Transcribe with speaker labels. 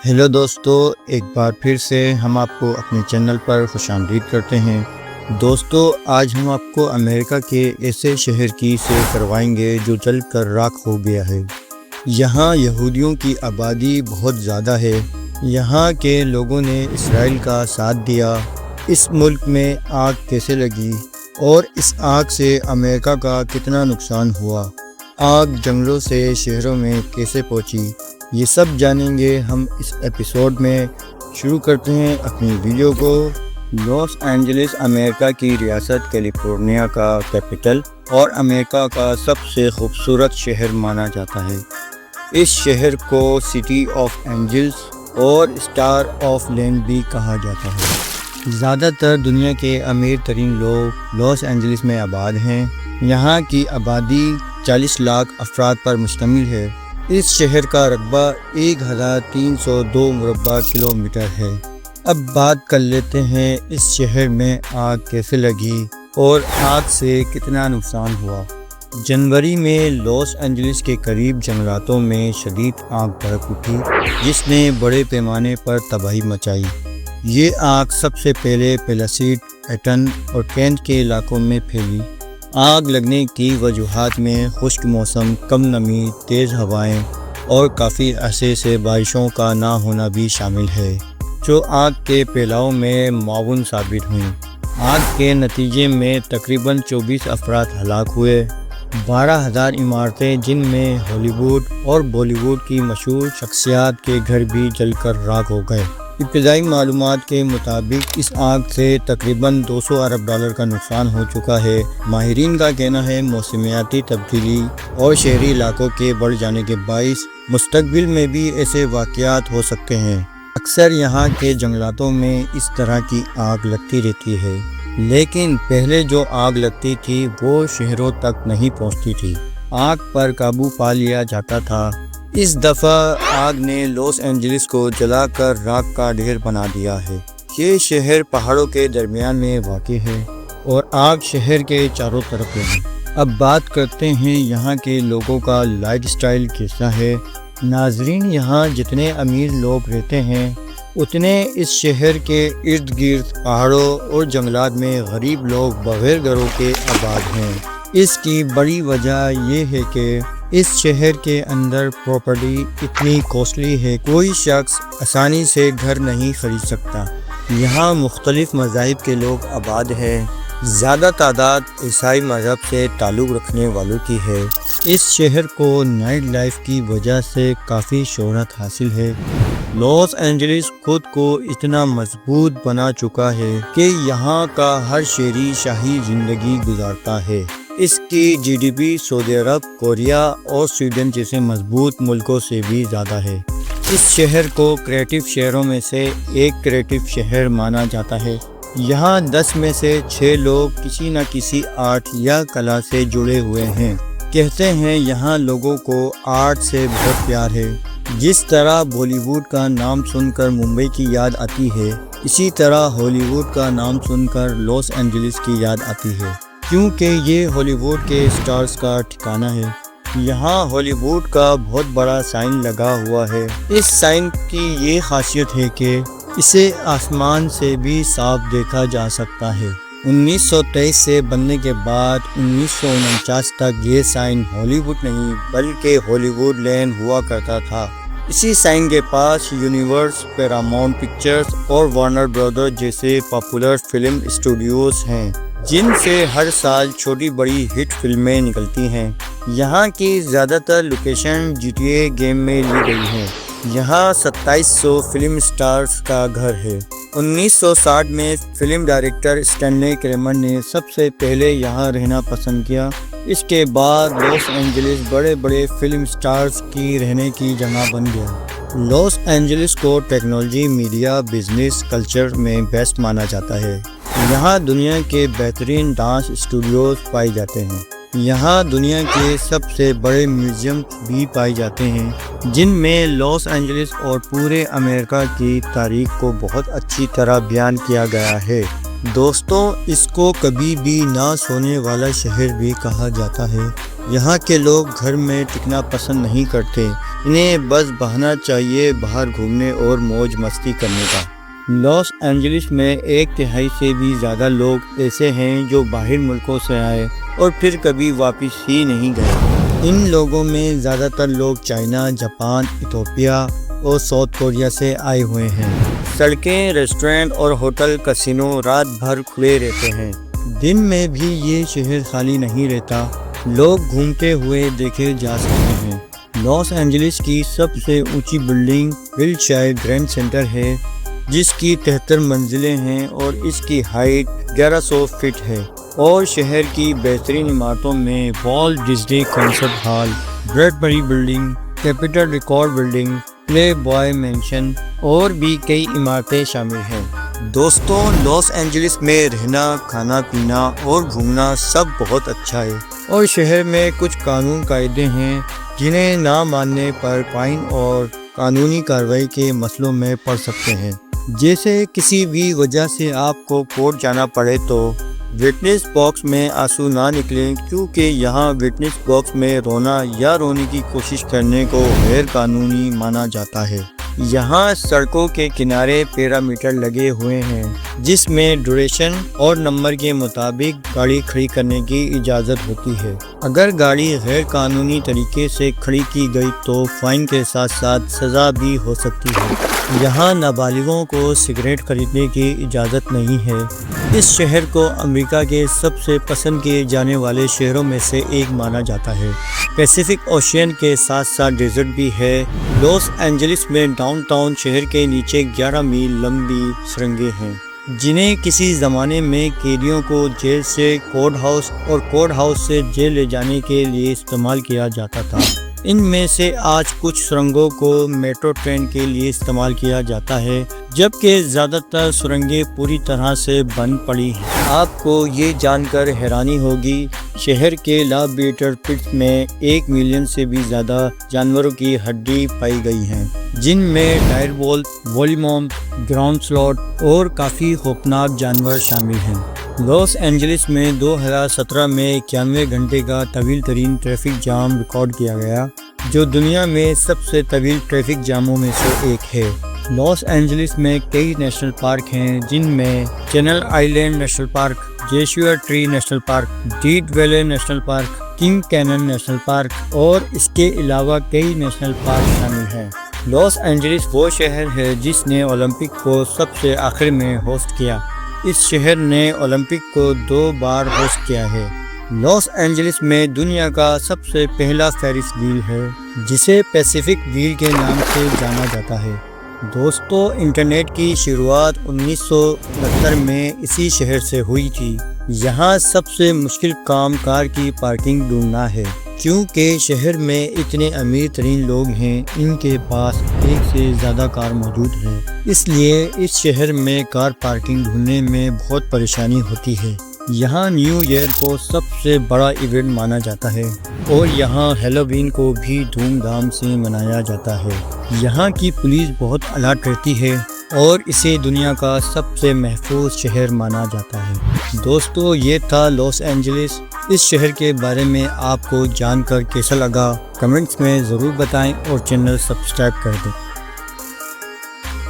Speaker 1: Hello دوستو، ایک بار پھر سے ہم آپ کو اپنے چینل پر خوش آمدید کرتے ہیں۔ دوستو، آج ہم آپ کو امریکہ کے ایسے شہر کی سیر کروائیں گے جو جل کر راکھ ہو گیا ہے۔ یہاں یہودیوں کی آبادی بہت زیادہ ہے۔ یہاں کے لوگوں نے اسرائیل کا ساتھ دیا۔ اس ملک میں آگ کیسے لگی اور اس آگ سے امریکہ کا کتنا نقصان ہوا، آگ جنگلوں سے شہروں میں کیسے پہنچی، یہ سب جانیں گے ہم اس ایپیسوڈ میں۔ شروع کرتے ہیں اپنی ویڈیو کو۔ لاس اینجلس امریکہ کی ریاست کیلیفورنیا کا کیپٹل اور امریکہ کا سب سے خوبصورت شہر مانا جاتا ہے۔ اس شہر کو سٹی آف اینجلز اور اسٹار آف لینڈ بھی کہا جاتا ہے۔ زیادہ تر دنیا کے امیر ترین لوگ لاس اینجلس میں آباد ہیں۔ یہاں کی آبادی 40 لاکھ افراد پر مشتمل ہے۔ اس شہر کا رقبہ 1302 مربع کلومیٹر ہے۔ اب بات کر لیتے ہیں اس شہر میں آگ کیسے لگی اور آگ سے کتنا نقصان ہوا۔ جنوری میں لاس اینجلس کے قریب جنگلاتوں میں شدید آگ بھڑک اٹھی جس نے بڑے پیمانے پر تباہی مچائی۔ یہ آگ سب سے پہلے پیلاسیڈ، ایٹن اور کینٹ کے علاقوں میں پھیلی۔ آگ لگنے کی وجوہات میں خشک موسم، کم نمی، تیز ہوائیں اور کافی عرصے سے بارشوں کا نہ ہونا بھی شامل ہے، جو آگ کے پھیلاؤ میں معاون ثابت ہوئیں۔ آگ کے نتیجے میں تقریباً 24 افراد ہلاک ہوئے۔ 12,000 عمارتیں جن میں ہالی ووڈ اور بالی ووڈ کی مشہور شخصیات کے گھر بھی جل کر راکھ ہو گئے۔ ابتدائی معلومات کے مطابق اس آگ سے تقریباً $200 ارب کا نقصان ہو چکا ہے۔ ماہرین کا کہنا ہے موسمیاتی تبدیلی اور شہری علاقوں کے بڑھ جانے کے باعث مستقبل میں بھی ایسے واقعات ہو سکتے ہیں۔ اکثر یہاں کے جنگلاتوں میں اس طرح کی آگ لگتی رہتی ہے، لیکن پہلے جو آگ لگتی تھی وہ شہروں تک نہیں پہنچتی تھی، آگ پر قابو پا لیا جاتا تھا۔ اس دفعہ آگ نے لاس اینجلس کو جلا کر راکھ کا ڈھیر بنا دیا ہے۔ یہ شہر پہاڑوں کے درمیان میں واقع ہے اور آگ شہر کے چاروں طرف لگی۔ اب بات کرتے ہیں یہاں کے لوگوں کا لائف سٹائل کیسا ہے۔ ناظرین، یہاں جتنے امیر لوگ رہتے ہیں اتنے اس شہر کے ارد گرد پہاڑوں اور جنگلات میں غریب لوگ بغیر گھروں کے آباد ہیں۔ اس کی بڑی وجہ یہ ہے کہ اس شہر کے اندر پراپرٹی اتنی کوسٹلی ہے، کوئی شخص آسانی سے گھر نہیں خرید سکتا۔ یہاں مختلف مذاہب کے لوگ آباد ہیں۔ زیادہ تعداد عیسائی مذہب سے تعلق رکھنے والوں کی ہے۔ اس شہر کو نائٹ لائف کی وجہ سے کافی شہرت حاصل ہے۔ لاس اینجلس خود کو اتنا مضبوط بنا چکا ہے کہ یہاں کا ہر شہری شاہی زندگی گزارتا ہے۔ اس کی جی ڈی پی سعودی عرب، کوریا اور سویڈن جیسے مضبوط ملکوں سے بھی زیادہ ہے۔ اس شہر کو کریٹو شہروں میں سے ایک کریٹو شہر مانا جاتا ہے۔ یہاں 10 میں سے 6 لوگ کسی نہ کسی آرٹ یا کلا سے جڑے ہوئے ہیں۔ کہتے ہیں یہاں لوگوں کو آرٹ سے بہت پیار ہے۔ جس طرح بالی ووڈ کا نام سن کر ممبئی کی یاد آتی ہے، اسی طرح ہالی ووڈ کا نام سن کر لاس اینجلس کی یاد آتی ہے، کیونکہ یہ ہالی ووڈ کے سٹارز کا ٹھکانہ ہے۔ یہاں ہالی ووڈ کا بہت بڑا سائن لگا ہوا ہے۔ اس سائن کی یہ خاصیت ہے کہ اسے آسمان سے بھی صاف دیکھا جا سکتا ہے۔ 1923 سے بننے کے بعد 1949 تک یہ سائن ہالی ووڈ نہیں بلکہ ہالی ووڈ لین ہوا کرتا تھا۔ اسی سائن کے پاس یونیورس، پیراماؤنٹ پکچرز اور وارنر برادر جیسے پاپولر فلم اسٹوڈیوز ہیں، جن سے ہر سال چھوٹی بڑی ہٹ فلمیں نکلتی ہیں۔ یہاں کی زیادہ تر لوکیشن GTA گیم میں لی گئی ہیں۔ یہاں 2700 فلم سٹارز کا گھر ہے۔ 1960 میں فلم ڈائریکٹر اسٹینلی کریمر نے سب سے پہلے یہاں رہنا پسند کیا۔ اس کے بعد لاس اینجلس بڑے بڑے فلم سٹارز کی رہنے کی جگہ بن گیا۔ لاس اینجلس کو ٹیکنالوجی، میڈیا، بزنس، کلچر میں بیسٹ مانا جاتا ہے۔ یہاں دنیا کے بہترین ڈانس اسٹوڈیوز پائے جاتے ہیں۔ یہاں دنیا کے سب سے بڑے میوزیم بھی پائے جاتے ہیں، جن میں لاس اینجلس اور پورے امریکہ کی تاریخ کو بہت اچھی طرح بیان کیا گیا ہے۔ دوستوں، اس کو کبھی بھی نہ سونے والا شہر بھی کہا جاتا ہے۔ یہاں کے لوگ گھر میں ٹکنا پسند نہیں کرتے، انہیں بس بہانا چاہیے باہر گھومنے اور موج مستی کرنے کا۔ لاس اینجلس میں 1/3 سے بھی زیادہ لوگ ایسے ہیں جو باہر ملکوں سے آئے اور پھر کبھی واپس ہی نہیں گئے۔ ان لوگوں میں زیادہ تر لوگ چائنا، جاپان، ایتھوپیا اور ساؤتھ کوریا سے آئے ہوئے ہیں۔ سڑکیں، ریسٹورنٹ اور ہوٹل، کسینو رات بھر کھلے رہتے ہیں۔ دن میں بھی یہ شہر خالی نہیں رہتا، لوگ گھومتے ہوئے دیکھے جا سکتے ہیں۔ لاس اینجلس کی سب سے اونچی بلڈنگ ویلشائر گرینڈ سینٹر ہے، جس کی 73 منزلیں ہیں اور اس کی ہائٹ 1100 فٹ ہے۔ اور شہر کی بہترین عمارتوں میں Walt Disney Concert Hall, Bradbury Building, Capitol Record Building, Playboy Mansion اور بھی کئی عمارتیں شامل ہیں۔ دوستوں، لاس اینجلس میں رہنا، کھانا پینا اور گھومنا سب بہت اچھا ہے، اور شہر میں کچھ قانون قاعدے ہیں جنہیں نہ ماننے پر فائن اور قانونی کارروائی کے مسئلوں میں پڑ سکتے ہیں۔ جیسے کسی بھی وجہ سے آپ کو کورٹ جانا پڑے تو وٹنس باکس میں آنسو نہ نکلیں، کیونکہ یہاں وٹنس باکس میں رونا یا رونے کی کوشش کرنے کو غیر قانونی مانا جاتا ہے۔ یہاں سڑکوں کے کنارے پیرامیٹر لگے ہوئے ہیں جس میں ڈیوریشن اور نمبر کے مطابق گاڑی کھڑی کرنے کی اجازت ہوتی ہے۔ اگر گاڑی غیر قانونی طریقے سے کھڑی کی گئی تو فائن کے ساتھ ساتھ سزا بھی ہو سکتی ہے۔ یہاں نابالغوں کو سگریٹ خریدنے کی اجازت نہیں ہے۔ اس شہر کو امریکہ کے سب سے پسند کیے جانے والے شہروں میں سے ایک مانا جاتا ہے۔ پیسیفک اوشین کے ساتھ ساتھ ڈیزرٹ بھی ہے۔ لاس اینجلس میں ڈاؤن ٹاؤن شہر کے نیچے 11 میل لمبی سرنگیں ہیں، جنہیں کسی زمانے میں قیدیوں کو جیل سے کورٹ ہاؤس اور کورٹ ہاؤس سے جیل لے جانے کے لیے استعمال کیا جاتا تھا۔ ان میں سے آج کچھ سرنگوں کو میٹرو ٹرین کے لیے استعمال کیا جاتا ہے، جبکہ زیادہ تر سرنگیں پوری طرح سے بند پڑی ہیں۔ آپ کو یہ جان کر حیرانی ہوگی، شہر کے لابریٹر پٹس میں 1 ملین سے بھی زیادہ جانوروں کی ہڈی پائی گئی ہیں، جن میں ڈائر وولف، وولی ماموتھ، گراؤنڈ سلوتھ اور کافی خوفناک جانور شامل ہیں۔ لاس اینجلس میں 2017 میں 91 گھنٹے کا طویل ترین ٹریفک جام ریکارڈ کیا گیا، جو دنیا میں سب سے طویل ٹریفک جاموں میں سے ایک ہے۔ لاس اینجلس میں کئی نیشنل پارک ہیں، جن میں Channel Island National Park, Joshua Tree National Park, Death Valley National Park, King Canyon National Park اور اس کے علاوہ کئی نیشنل پارک شامل ہیں۔ لاس اینجلس وہ شہر ہے جس نے اولمپک کو سب سے آخر میں ہوسٹ کیا۔ اس شہر نے اولمپک کو 2 بار ہوسٹ کیا ہے۔ لاس اینجلس میں دنیا کا سب سے پہلا فیرس وہیل ہے، جسے پیسیفک وہیل کے نام سے جانا جاتا ہے۔ دوستو، انٹرنیٹ کی شروعات 1969 میں اسی شہر سے ہوئی تھی۔ یہاں سب سے مشکل کام کار کی پارکنگ ڈھونڈنا ہے، کیونکہ شہر میں اتنے امیر ترین لوگ ہیں، ان کے پاس ایک سے زیادہ کار موجود ہیں، اس لیے اس شہر میں کار پارکنگ ڈھونڈنے میں بہت پریشانی ہوتی ہے۔ یہاں نیو ایئر کو سب سے بڑا ایونٹ مانا جاتا ہے، اور یہاں ہیلووین کو بھی دھوم دھام سے منایا جاتا ہے۔ یہاں کی پولیس بہت الرٹ رہتی ہے اور اسے دنیا کا سب سے محفوظ شہر مانا جاتا ہے۔ دوستو، یہ تھا لاس اینجلس۔ اس شہر کے بارے میں آپ کو جان کر کیسا لگا، کمنٹس میں ضرور بتائیں اور چینل سبسکرائب کر دیں۔